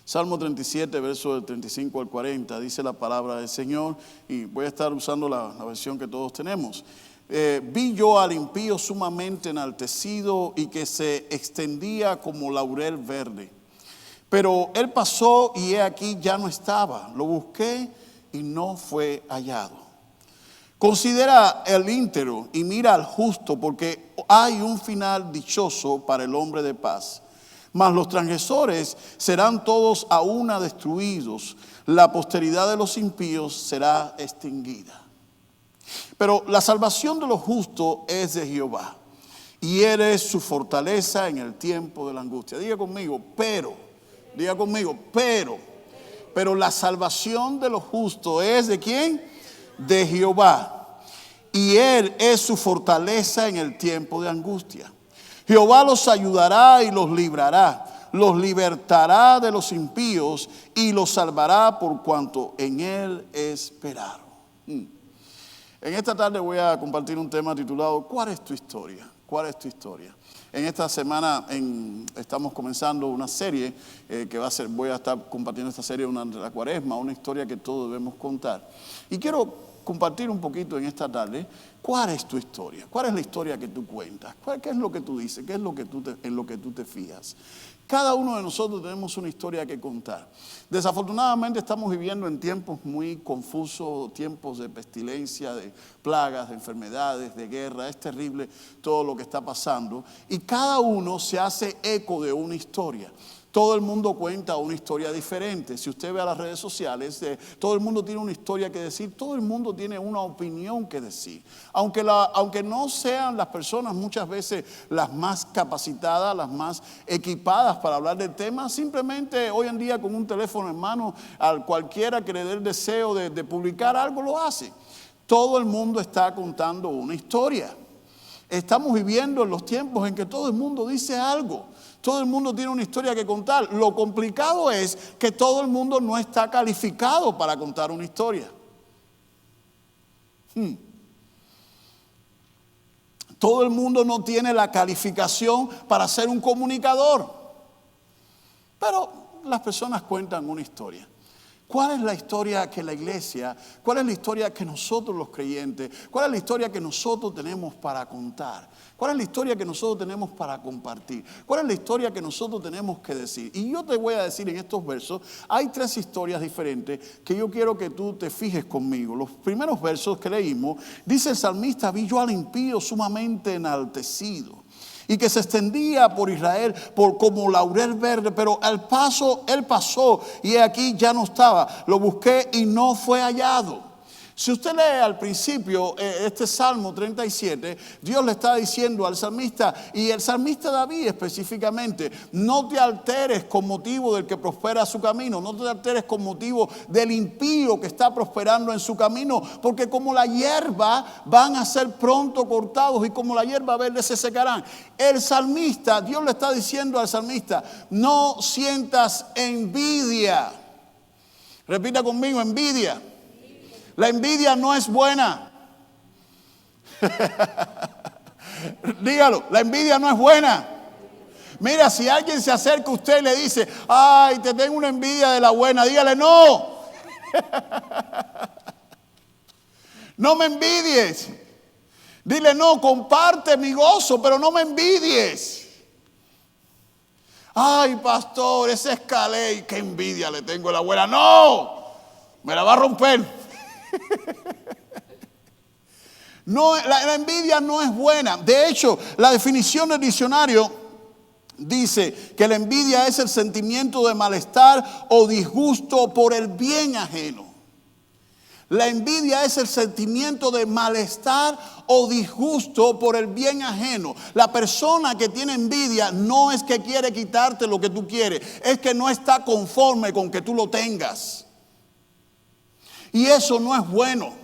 Salmo 37, versos del 35 al 40, dice la palabra del Señor, y voy a estar usando la versión que todos tenemos. Vi yo al impío sumamente enaltecido y que se extendía como laurel verde. Pero él pasó y he aquí ya no estaba. Lo busqué y no fue hallado. Considera el íntegro y mira al justo, porque hay un final dichoso para el hombre de paz. Mas los transgresores serán todos a una destruidos. La posteridad de los impíos será extinguida. Pero la salvación de los justos es de Jehová, y Él es su fortaleza en el tiempo de la angustia. Diga conmigo, pero la salvación de los justos es ¿de quién? De Jehová, y Él es su fortaleza en el tiempo de angustia. Jehová los ayudará y los librará, los libertará de los impíos y los salvará por cuanto en Él esperaron. En esta tarde voy a compartir un tema titulado ¿cuál es tu historia? ¿Cuál es tu historia? En esta semana estamos comenzando una serie voy a estar compartiendo esta serie durante la Cuaresma, una historia que todos debemos contar. Y quiero compartir un poquito en esta tarde cuál es tu historia, cuál es la historia que tú cuentas, qué es lo que tú dices, qué es lo que en lo que tú te fijas. Cada uno de nosotros tenemos una historia que contar. Desafortunadamente estamos viviendo en tiempos muy confusos, tiempos de pestilencia, de plagas, de enfermedades, de guerra. Es terrible todo lo que está pasando. Y cada uno se hace eco de una historia. Todo el mundo cuenta una historia diferente. Si usted ve a las redes sociales, todo el mundo tiene una historia que decir, todo el mundo tiene una opinión que decir. Aunque no sean las personas muchas veces las más capacitadas, las más equipadas para hablar del tema, simplemente hoy en día con un teléfono en mano, a cualquiera que le dé el deseo de publicar algo lo hace. Todo el mundo está contando una historia. Estamos viviendo en los tiempos en que todo el mundo dice algo. Todo el mundo tiene una historia que contar. Lo complicado es que todo el mundo no está calificado para contar una historia. Todo el mundo no tiene la calificación para ser un comunicador. Pero las personas cuentan una historia. ¿Cuál es la historia que la iglesia, cuál es la historia que nosotros los creyentes, cuál es la historia que nosotros tenemos para contar? ¿Cuál es la historia que nosotros tenemos para compartir? ¿Cuál es la historia que nosotros tenemos que decir? Y yo te voy a decir en estos versos, hay 3 historias diferentes que yo quiero que tú te fijes conmigo. Los primeros versos que leímos, dice el salmista, vi yo al impío sumamente enaltecido, y que se extendía por Israel como laurel verde, pero él pasó y aquí ya no estaba. Lo busqué y no fue hallado. Si usted lee al principio este Salmo 37, Dios le está diciendo al salmista, y el salmista David específicamente, no te alteres con motivo del que prospera su camino, no te alteres con motivo del impío que está prosperando en su camino, porque como la hierba van a ser pronto cortados y como la hierba verde se secarán. El salmista, Dios le está diciendo al salmista, no sientas envidia. Repita conmigo, envidia. La envidia no es buena. Dígalo, la envidia no es buena. Mira, si alguien se acerca a usted y le dice, ay, te tengo una envidia de la buena, dígale, no. No me envidies. Dile, no, comparte mi gozo, pero no me envidies. Ay, pastor, ese es Calais, qué envidia le tengo de la buena. No, me la va a romper. No, la envidia no es buena. De hecho, la definición del diccionario dice que la envidia es el sentimiento de malestar o disgusto por el bien ajeno. La envidia es el sentimiento de malestar o disgusto por el bien ajeno. La persona que tiene envidia no es que quiere quitarte lo que tú quieres, es que no está conforme con que tú lo tengas. Y eso no es bueno.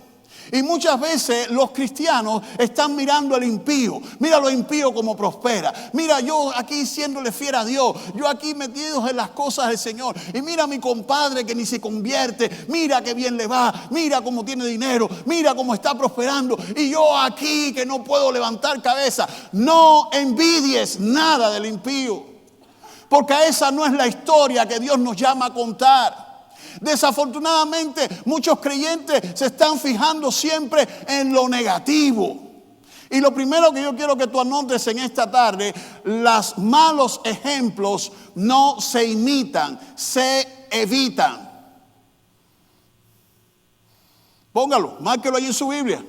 Y muchas veces los cristianos están mirando al impío. Mira lo impío como prospera. Mira yo aquí siéndole fiel a Dios. Yo aquí metidos en las cosas del Señor. Y mira a mi compadre que ni se convierte. Mira qué bien le va. Mira cómo tiene dinero. Mira cómo está prosperando. Y yo aquí que no puedo levantar cabeza. No envidies nada del impío. Porque esa no es la historia que Dios nos llama a contar. Desafortunadamente, muchos creyentes se están fijando siempre en lo negativo. Y lo primero que yo quiero que tú anotes en esta tarde, los malos ejemplos no se imitan, se evitan. Póngalo, márquelo ahí en su Biblia.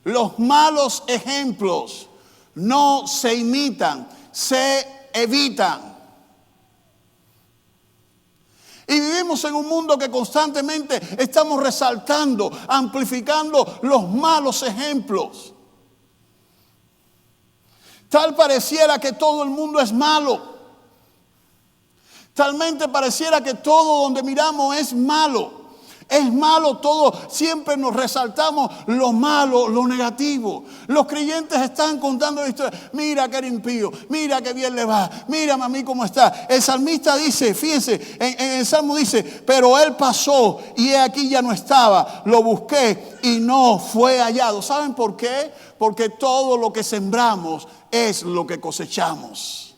Los malos ejemplos no se imitan, se evitan. Y vivimos en un mundo que constantemente estamos resaltando, amplificando los malos ejemplos. Tal pareciera que todo el mundo es malo. Talmente pareciera que todo donde miramos es malo. Es malo todo, siempre nos resaltamos lo malo, lo negativo. Los creyentes están contando la historia. Mira que era impío, mira que bien le va, mira mami cómo está. El salmista dice, fíjense, en el salmo dice, pero él pasó y he aquí ya no estaba. Lo busqué y no fue hallado. ¿Saben por qué? Porque todo lo que sembramos es lo que cosechamos.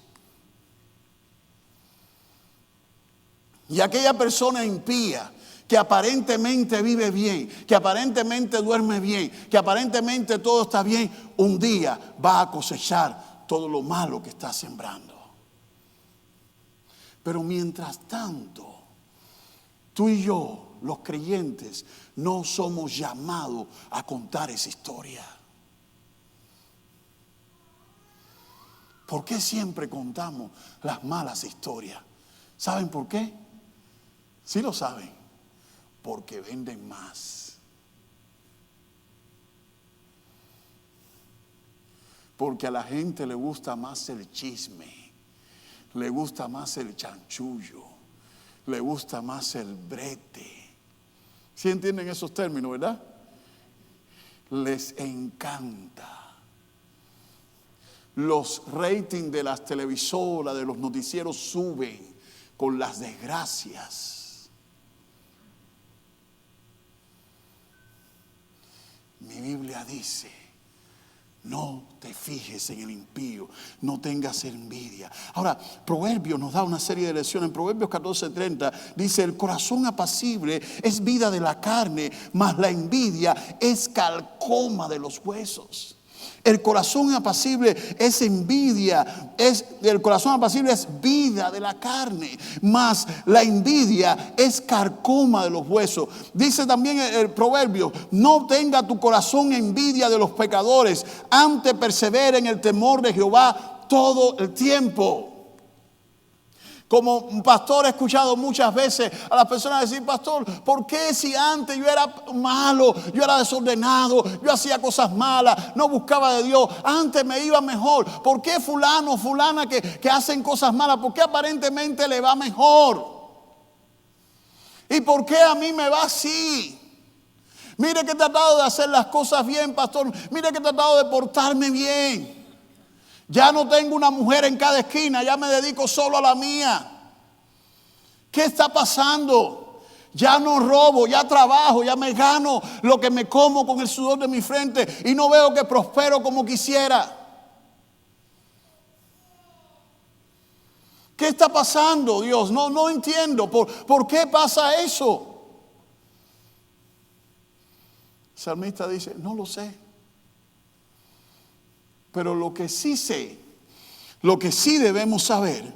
Y aquella persona impía que aparentemente vive bien, que aparentemente duerme bien, que aparentemente todo está bien, un día va a cosechar todo lo malo que está sembrando. Pero mientras tanto, tú y yo, los creyentes, no somos llamados a contar esa historia. ¿Por qué siempre contamos las malas historias? ¿Saben por qué? Sí lo saben. Porque venden más. Porque a la gente le gusta más el chisme, le gusta más el chanchullo, le gusta más el brete. ¿Sí entienden esos términos, verdad? Les encanta. Los ratings de las televisoras, de los noticieros suben con las desgracias. Mi Biblia dice, no te fijes en el impío, no tengas envidia. Ahora, Proverbios nos da una serie de lecciones. En Proverbios 14:30 dice, el corazón apacible es vida de la carne, mas la envidia es carcoma de los huesos. El corazón apacible es envidia, el corazón apacible es vida de la carne, mas la envidia es carcoma de los huesos. Dice también el proverbio, no tenga tu corazón envidia de los pecadores, antes persevera en el temor de Jehová todo el tiempo. Como un pastor he escuchado muchas veces a las personas decir, pastor, ¿por qué si antes yo era malo, yo era desordenado, yo hacía cosas malas, no buscaba de Dios, antes me iba mejor? ¿Por qué fulano, fulana que hacen cosas malas, por qué aparentemente le va mejor? ¿Y por qué a mí me va así? Mire que he tratado de hacer las cosas bien, pastor, mire que he tratado de portarme bien. Ya no tengo una mujer en cada esquina, ya me dedico solo a la mía. ¿Qué está pasando? Ya no robo, ya trabajo, ya me gano lo que me como con el sudor de mi frente y no veo que prospero como quisiera. ¿Qué está pasando, Dios? No entiendo. ¿Por qué pasa eso? El salmista dice, no lo sé. Pero lo que sí sé, lo que sí debemos saber,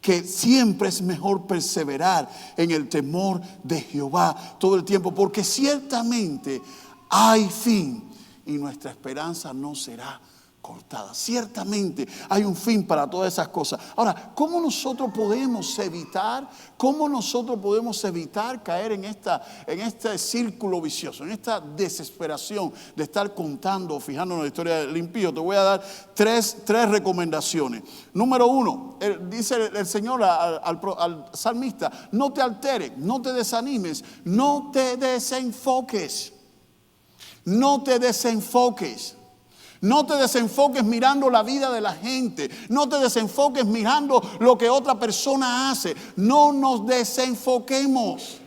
que siempre es mejor perseverar en el temor de Jehová todo el tiempo, porque ciertamente hay fin y nuestra esperanza no será cortada. Ciertamente hay un fin para todas esas cosas. Ahora, ¿cómo nosotros podemos evitar? ¿Cómo nosotros podemos evitar caer en este círculo vicioso, en esta desesperación de estar contando, fijándonos en la historia del impío? Te voy a dar tres recomendaciones. Número uno, dice el Señor al salmista, no te alteres, no te desanimes, no te desenfoques. No te desenfoques. No te desenfoques mirando la vida de la gente. No te desenfoques mirando lo que otra persona hace. No nos desenfoquemos.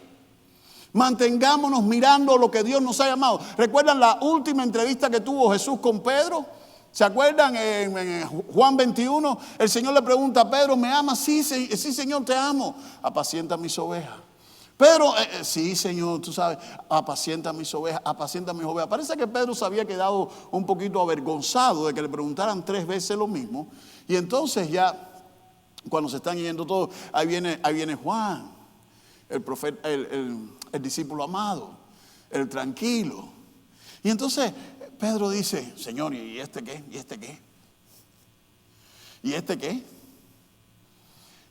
Mantengámonos mirando lo que Dios nos ha llamado. ¿Recuerdan la última entrevista que tuvo Jesús con Pedro? ¿Se acuerdan en Juan 21? El Señor le pregunta a Pedro, ¿me amas? Sí, sí, Señor, te amo. Apacienta mis ovejas. Pedro, sí, Señor, tú sabes, apacienta mis ovejas, apacienta mis ovejas. Parece que Pedro se había quedado un poquito avergonzado de que le preguntaran 3 veces lo mismo. Y entonces ya, cuando se están yendo todos, ahí viene Juan, el profeta, el discípulo amado, el tranquilo. Y entonces Pedro dice, Señor, ¿y este qué? ¿Y este qué? ¿Y este qué?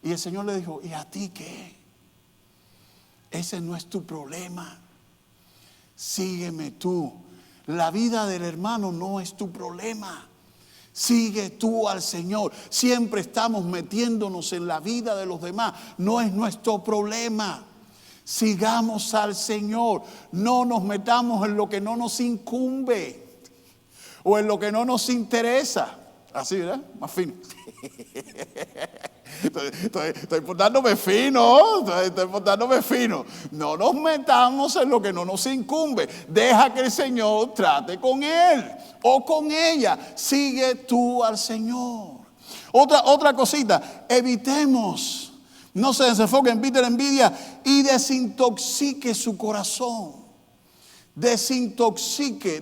Y el Señor le dijo, ¿y a ti qué? Ese no es tu problema. Sígueme tú. La vida del hermano no es tu problema. Sigue tú al Señor. Siempre estamos metiéndonos en la vida de los demás. No es nuestro problema. Sigamos al Señor. No nos metamos en lo que no nos incumbe o en lo que no nos interesa. Así, ¿verdad? Más fino. Estoy portándome fino. Estoy portándome fino. No nos metamos en lo que no nos incumbe. Deja que el Señor trate con él o con ella. Sigue tú al Señor. Otra cosita. Evitemos. No se desenfoque, evite la envidia y desintoxique su corazón. Desintoxique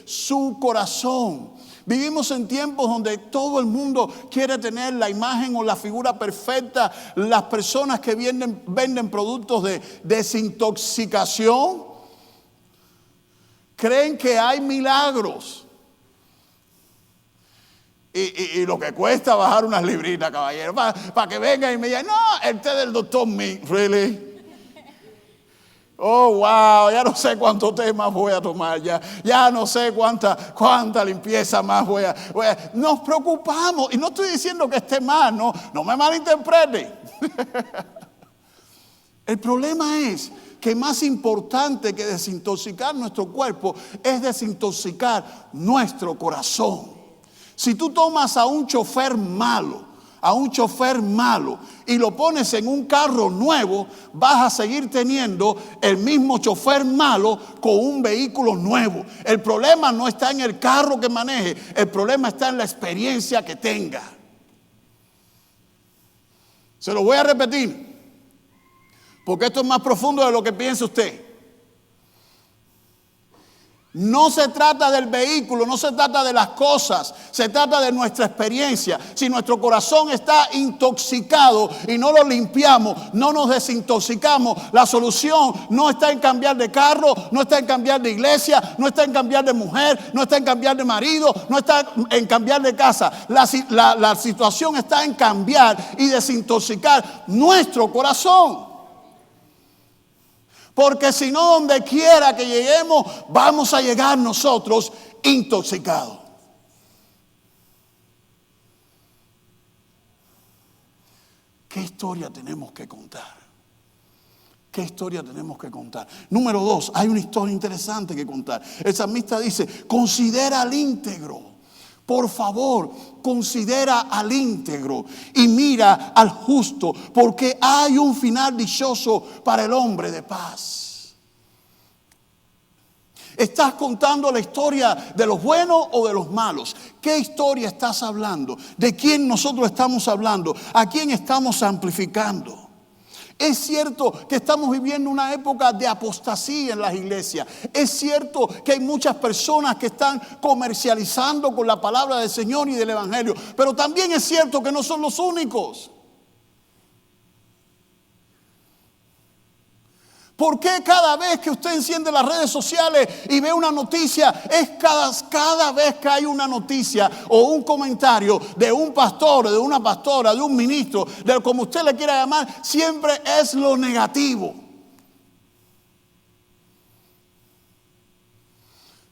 su corazón. Vivimos en tiempos donde todo el mundo quiere tener la imagen o la figura perfecta. Las personas que venden productos de desintoxicación creen que hay milagros. Y lo que cuesta bajar unas libritas, caballero, para que vengan y me digan, no, el té del doctor Mink, really. Oh, wow, ya no sé cuánto té más voy a tomar, ya no sé cuánta limpieza más voy a. Nos preocupamos, y no estoy diciendo que esté mal, no me malinterprete. El problema es que más importante que desintoxicar nuestro cuerpo es desintoxicar nuestro corazón. Si tú tomas a un chofer malo y lo pones en un carro nuevo, vas a seguir teniendo el mismo chofer malo con un vehículo nuevo. El problema no está en el carro que maneje, el problema está en la experiencia que tenga. Se lo voy a repetir, porque esto es más profundo de lo que piensa usted. No se trata del vehículo, no se trata de las cosas, se trata de nuestra experiencia. Si nuestro corazón está intoxicado y no lo limpiamos, no nos desintoxicamos, la solución no está en cambiar de carro, no está en cambiar de iglesia, no está en cambiar de mujer, no está en cambiar de marido, no está en cambiar de casa. La situación está en cambiar y desintoxicar nuestro corazón. Porque si no, donde quiera que lleguemos, vamos a llegar nosotros intoxicados. ¿Qué historia tenemos que contar? ¿Qué historia tenemos que contar? Número 2, hay una historia interesante que contar. El salmista dice, considera al íntegro. Por favor, considera al íntegro y mira al justo, porque hay un final dichoso para el hombre de paz. ¿Estás contando la historia de los buenos o de los malos? ¿Qué historia estás hablando? ¿De quién nosotros estamos hablando? ¿A quién estamos amplificando? Es cierto que estamos viviendo una época de apostasía en las iglesias. Es cierto que hay muchas personas que están comercializando con la palabra del Señor y del Evangelio. Pero también es cierto que no son los únicos. ¿Por qué cada vez que usted enciende las redes sociales y ve una noticia, es cada vez que hay una noticia o un comentario de un pastor, de una pastora, de un ministro, de como usted le quiera llamar, siempre es lo negativo?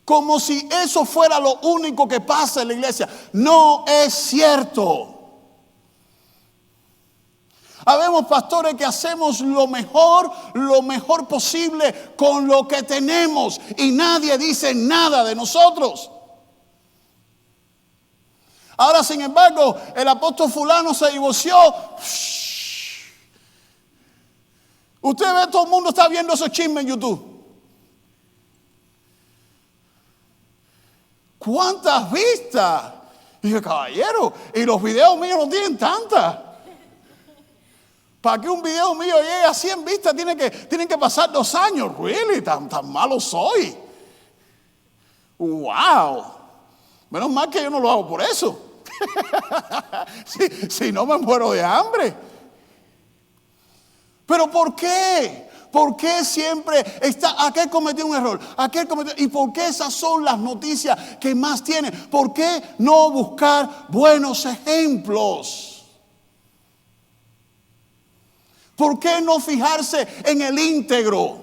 Como si eso fuera lo único que pasa en la iglesia. No es cierto. Habemos pastores que hacemos lo mejor posible con lo que tenemos y nadie dice nada de nosotros. Ahora, sin embargo, el apóstol fulano se divorció. Usted ve, todo el mundo está viendo esos chismes en YouTube. ¿cuántas vistas? Y dije, caballero, y los videos míos no tienen tantas. Para que un video mío llegue a 100 vistas tienen que pasar 2 años. Really, tan malo soy. Wow. Menos mal que yo no lo hago por eso. si no me muero de hambre. ¿Pero por qué? ¿Por qué siempre está aquel cometió un error? Aquel cometió, ¿y por qué esas son las noticias que más tienen? ¿Por qué no buscar buenos ejemplos? ¿Por qué no fijarse en el íntegro?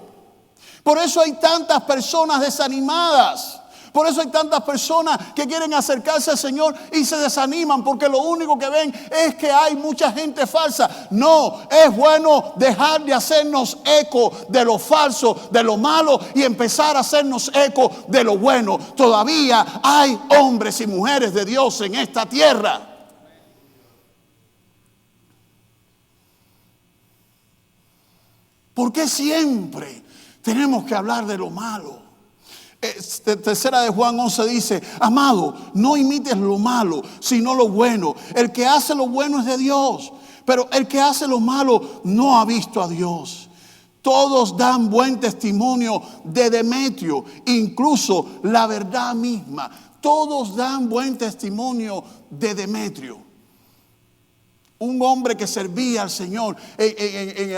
Por eso hay tantas personas desanimadas. Por eso hay tantas personas que quieren acercarse al Señor y se desaniman porque lo único que ven es que hay mucha gente falsa. No, es bueno dejar de hacernos eco de lo falso, de lo malo y empezar a hacernos eco de lo bueno. Todavía hay hombres y mujeres de Dios en esta tierra. ¿Por qué siempre tenemos que hablar de lo malo? Tercera de Juan 11 dice, amado, no imites lo malo, sino lo bueno. El que hace lo bueno es de Dios, pero el que hace lo malo no ha visto a Dios. Todos dan buen testimonio de Demetrio, incluso la verdad misma. Todos dan buen testimonio de Demetrio. Un hombre que servía al Señor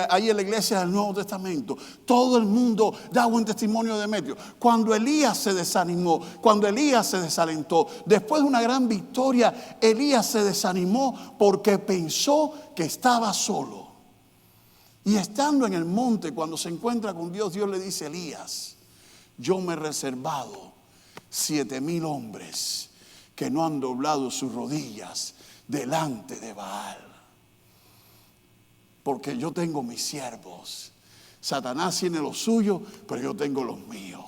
ahí en la iglesia del Nuevo Testamento. Todo el mundo da buen testimonio de Demetrio. Cuando Elías se desanimó, cuando Elías se desalentó, después de una gran victoria, Elías se desanimó porque pensó que estaba solo. Y estando en el monte, cuando se encuentra con Dios, Dios le dice a Elías, yo me he reservado 7,000 hombres que no han doblado sus rodillas delante de Baal. Porque yo tengo mis siervos. Satanás tiene los suyos, pero yo tengo los míos.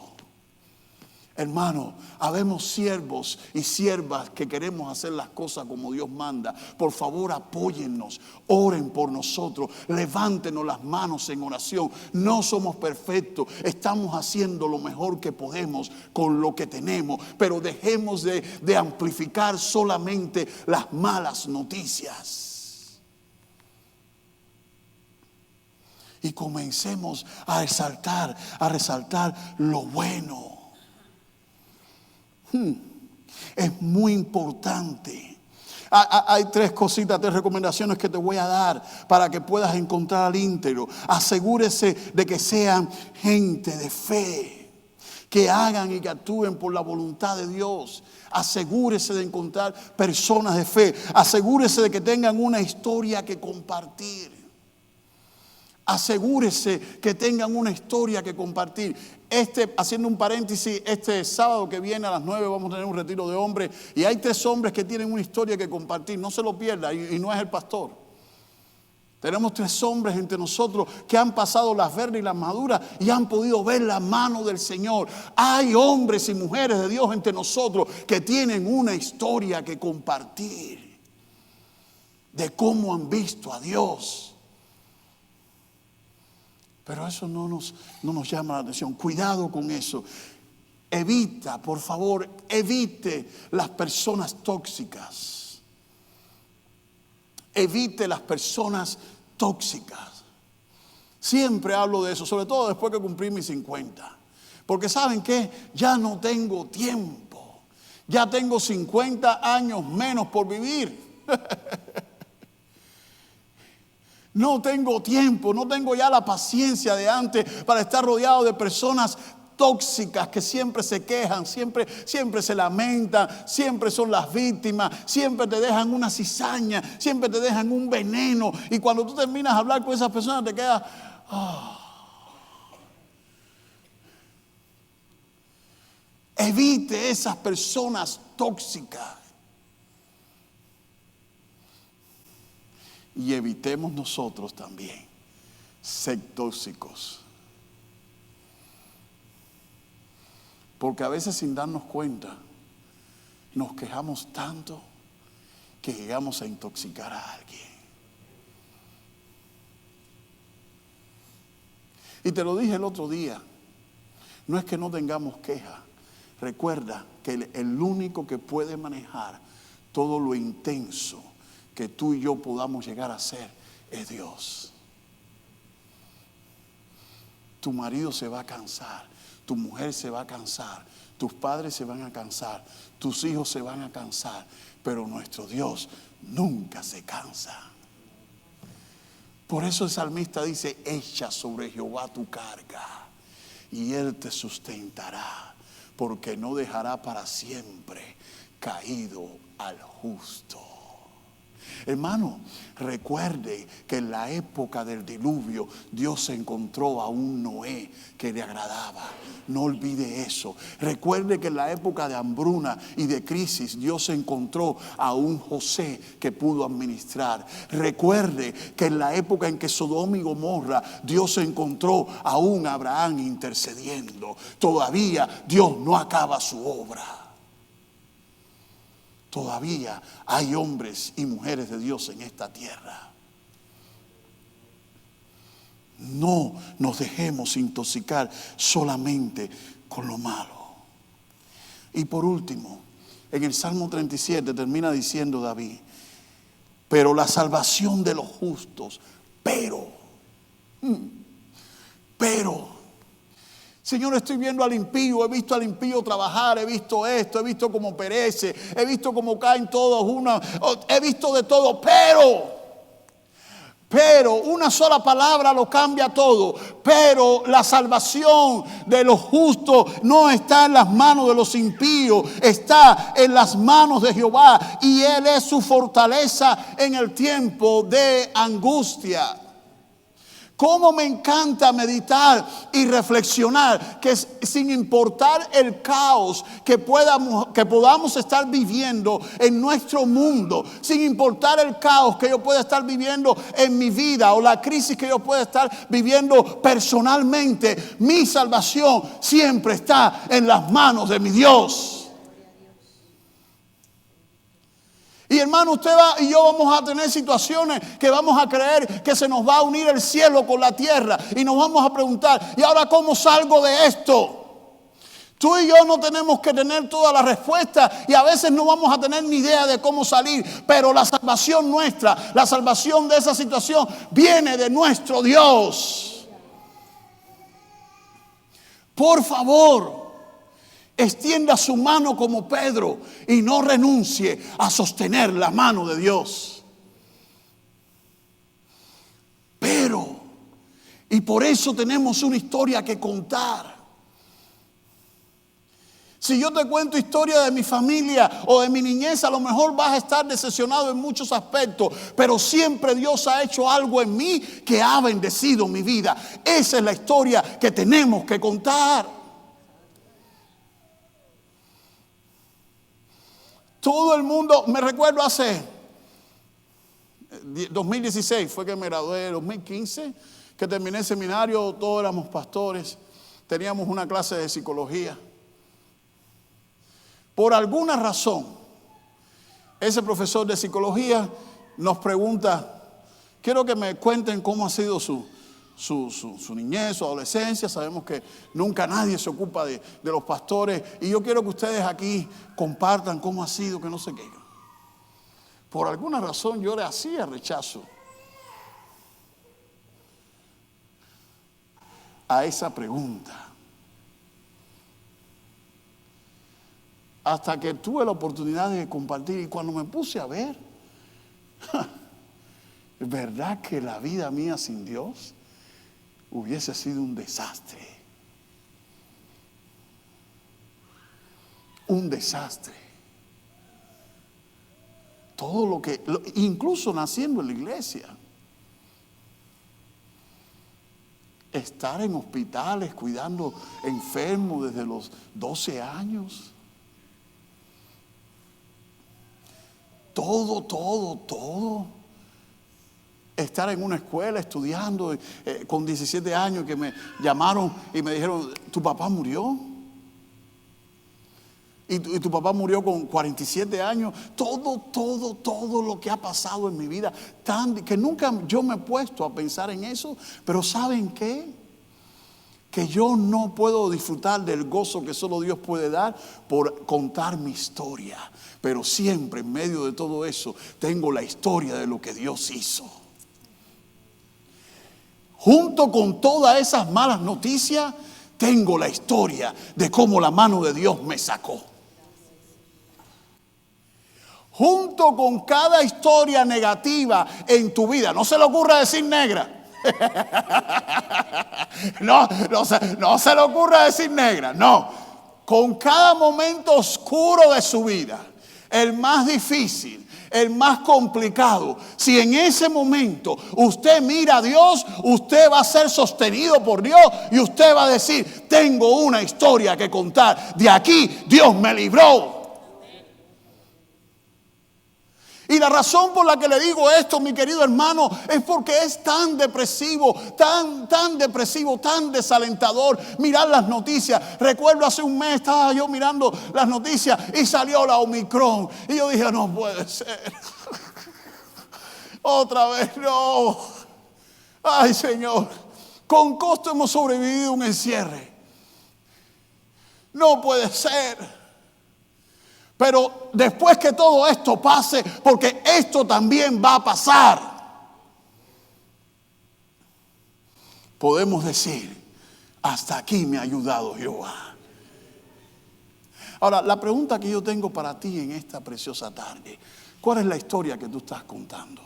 Hermano, habemos siervos y siervas que queremos hacer las cosas como Dios manda. Por favor, apóyennos, oren por nosotros, levántenos las manos en oración. No somos perfectos, estamos haciendo lo mejor que podemos con lo que tenemos, pero dejemos de amplificar solamente las malas noticias. Y comencemos a resaltar lo bueno. Es muy importante. Hay 3 cositas, 3 recomendaciones que te voy a dar para que puedas encontrar al íntegro. Asegúrese de que sean gente de fe, que hagan y que actúen por la voluntad de Dios. Asegúrese de encontrar personas de fe. Asegúrese de que tengan una historia que compartir. Asegúrese que tengan una historia que compartir. Haciendo un paréntesis, este sábado que viene a las 9 vamos a tener un retiro de hombres. Y hay 3 hombres que tienen una historia que compartir. No se lo pierda, y no es el pastor. Tenemos 3 hombres entre nosotros que han pasado las verdes y las maduras y han podido ver la mano del Señor. Hay hombres y mujeres de Dios entre nosotros que tienen una historia que compartir de cómo han visto a Dios. Pero eso no nos llama la atención. Cuidado con eso. Evita, por favor, evite las personas tóxicas. Evite las personas tóxicas. Siempre hablo de eso, sobre todo después que cumplí mis 50. Porque ¿saben qué? Ya no tengo tiempo. Ya tengo 50 años menos por vivir. No tengo tiempo, no tengo ya la paciencia de antes para estar rodeado de personas tóxicas que siempre se quejan, siempre se lamentan, siempre son las víctimas, siempre te dejan una cizaña, siempre te dejan un veneno. Y cuando tú terminas de hablar con esas personas te quedas... Evite esas personas tóxicas. Y evitemos nosotros también ser tóxicos. Porque a veces sin darnos cuenta nos quejamos tanto que llegamos a intoxicar a alguien. Y te lo dije el otro día, no es que no tengamos queja, recuerda que el único que puede manejar todo lo intenso que tú y yo podamos llegar a ser es Dios. Tu marido se va a cansar, tu mujer se va a cansar, tus padres se van a cansar, tus hijos se van a cansar, pero nuestro Dios nunca se cansa. Por eso el salmista dice: echa sobre Jehová tu carga y Él te sustentará, porque no dejará para siempre caído al justo. Hermano, recuerde que en la época del diluvio Dios encontró a un Noé que le agradaba. No olvide eso. Recuerde que en la época de hambruna y de crisis Dios encontró a un José que pudo administrar. Recuerde que en la época en que Sodoma y Gomorra Dios encontró a un Abraham intercediendo. Todavía Dios no acaba su obra. Todavía hay hombres y mujeres de Dios en esta tierra. No nos dejemos intoxicar solamente con lo malo. Y por último, en el Salmo 37 termina diciendo David: pero la salvación de los justos, pero, Señor, estoy viendo al impío, he visto al impío trabajar, he visto esto, he visto cómo perece, he visto cómo caen todos, he visto de todo, pero una sola palabra lo cambia todo. Pero la salvación de los justos no está en las manos de los impíos, está en las manos de Jehová, y Él es su fortaleza en el tiempo de angustia. Cómo me encanta meditar y reflexionar que sin importar el caos que podamos estar viviendo en nuestro mundo, sin importar el caos que yo pueda estar viviendo en mi vida o la crisis que yo pueda estar viviendo personalmente, mi salvación siempre está en las manos de mi Dios. Y hermano, usted y yo vamos a tener situaciones que vamos a creer que se nos va a unir el cielo con la tierra. Y nos vamos a preguntar: ¿y ahora cómo salgo de esto? Tú y yo no tenemos que tener toda la respuesta, y a veces no vamos a tener ni idea de cómo salir. Pero la salvación nuestra, la salvación de esa situación, viene de nuestro Dios. Por favor, extienda su mano como Pedro y no renuncie a sostener la mano de Dios. Y por eso tenemos una historia que contar. Si yo te cuento historia de mi familia o de mi niñez, a lo mejor vas a estar decepcionado en muchos aspectos, pero siempre Dios ha hecho algo en mí que ha bendecido mi vida. Esa es la historia que tenemos que contar. Todo el mundo, me recuerdo hace 2016 fue que me gradué, 2015 que terminé el seminario, todos éramos pastores, teníamos una clase de psicología. Por alguna razón, ese profesor de psicología nos pregunta: quiero que me cuenten cómo ha sido su niñez, su adolescencia. Sabemos que nunca nadie se ocupa de los pastores, y yo quiero que ustedes aquí compartan cómo ha sido, que no sé qué. Por alguna razón yo le hacía rechazo a esa pregunta, hasta que tuve la oportunidad de compartir. Y cuando me puse a ver, ¿verdad que la vida mía sin Dios hubiese sido un desastre? Un desastre. Todo lo que, incluso naciendo en la iglesia, estar en hospitales cuidando enfermos desde los 12 años. Todo. Estar en una escuela estudiando con 17 años, que me llamaron y me dijeron: ¿tu papá murió? Y tu papá murió con 47 años. Todo lo que ha pasado en mi vida, que nunca yo me he puesto a pensar en eso. Pero ¿saben qué? que yo no puedo disfrutar del gozo que solo Dios puede dar por contar mi historia. Pero siempre en medio de todo eso tengo la historia de lo que Dios hizo. Junto con todas esas malas noticias, tengo la historia de cómo la mano de Dios me sacó. Junto con cada historia negativa en tu vida, no se le ocurra decir negra. No se le ocurra decir negra, no. Con cada momento oscuro de su vida, el más difícil, el más complicado, si en ese momento usted mira a Dios, usted va a ser sostenido por Dios y usted va a decir: tengo una historia que contar. De aquí Dios me libró. Y la razón por la que le digo esto, mi querido hermano, es porque es tan depresivo, tan depresivo, tan desalentador mirar las noticias. Recuerdo hace un mes estaba yo mirando las noticias y salió la Omicron. Y yo dije: no puede ser. Otra vez no. Ay, Señor, con costo hemos sobrevivido a un encierre. No puede ser. Pero después que todo esto pase, porque esto también va a pasar, podemos decir: hasta aquí me ha ayudado Jehová. Ahora, la pregunta que yo tengo para ti en esta preciosa tarde: ¿cuál es la historia que tú estás contando?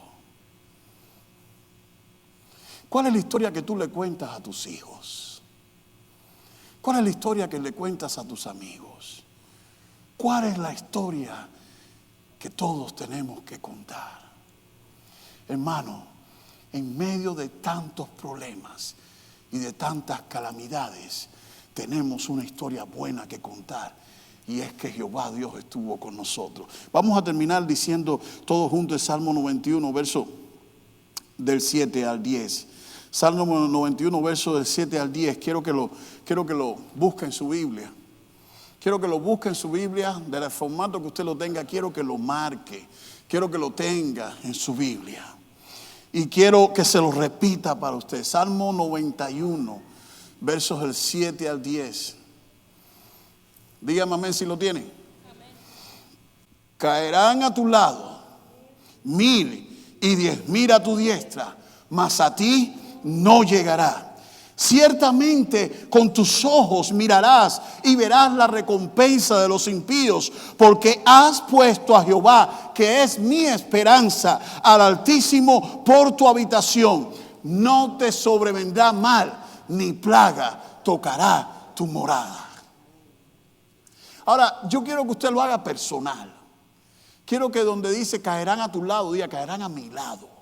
¿Cuál es la historia que tú le cuentas a tus hijos? ¿Cuál es la historia que le cuentas a tus amigos? ¿Cuál es la historia que todos tenemos que contar? Hermano, en medio de tantos problemas y de tantas calamidades, tenemos una historia buena que contar. Y es que Jehová Dios estuvo con nosotros. Vamos a terminar diciendo todos juntos el Salmo 91, verso del 7 al 10. Salmo 91, verso del 7 al 10. Quiero que lo busque en su Biblia. Quiero que lo busque en su Biblia, del formato que usted lo tenga. Quiero que lo marque, quiero que lo tenga en su Biblia. Y quiero que se lo repita para usted. Salmo 91, versos del 7 al 10. Dígame amén si lo tiene. Amén. Caerán a tu lado 1000 y 10,000 a tu diestra, mas a ti no llegará. Ciertamente con tus ojos mirarás y verás la recompensa de los impíos, porque has puesto a Jehová, que es mi esperanza, al Altísimo por tu habitación. No te sobrevendrá mal, ni plaga tocará tu morada. Ahora, yo quiero que usted lo haga personal. Quiero que donde dice caerán a tu lado, diga caerán a mi lado.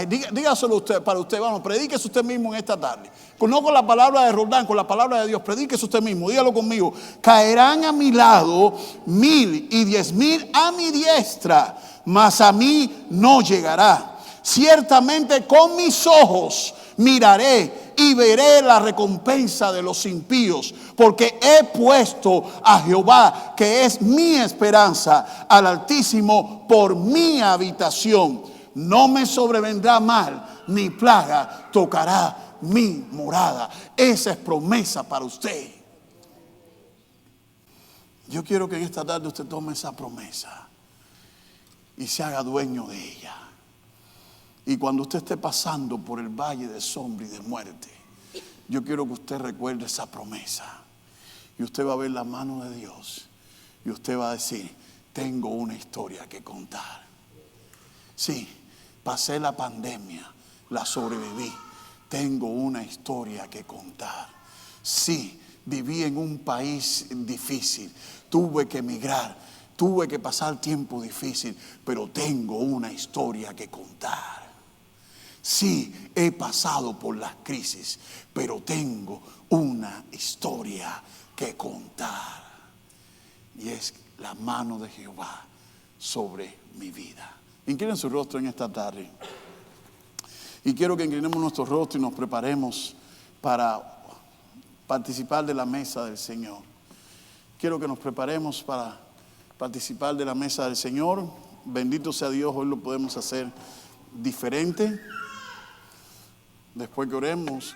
Dígaselo usted, para usted, vamos, predíquese usted mismo en esta tarde. No con la palabra de Roldán, con la palabra de Dios, predíquese usted mismo, dígalo conmigo. Caerán a mi lado 1000 y 10,000 a mi diestra, mas a mí no llegará. Ciertamente con mis ojos miraré y veré la recompensa de los impíos, porque he puesto a Jehová, que es mi esperanza, al Altísimo por mi habitación. No me sobrevendrá mal, ni plaga tocará mi morada. Esa es promesa para usted. Yo quiero que en esta tarde usted tome esa promesa y se haga dueño de ella. Y cuando usted esté pasando por el valle de sombra y de muerte, yo quiero que usted recuerde esa promesa. Y usted va a ver la mano de Dios. Y usted va a decir: tengo una historia que contar. Sí, pasé la pandemia, la sobreviví. Tengo una historia que contar. Sí, viví en un país difícil. Tuve que emigrar. Tuve que pasar tiempo difícil. Pero tengo una historia que contar. Sí, he pasado por las crisis, pero tengo una historia que contar. Y es la mano de Jehová sobre mi vida. Inclinen su rostro en esta tarde. Y quiero que inclinemos nuestro rostro y nos preparemos para participar de la mesa del Señor. Quiero que nos preparemos para participar de la mesa del Señor. Bendito sea Dios, hoy lo podemos hacer diferente. Después que oremos.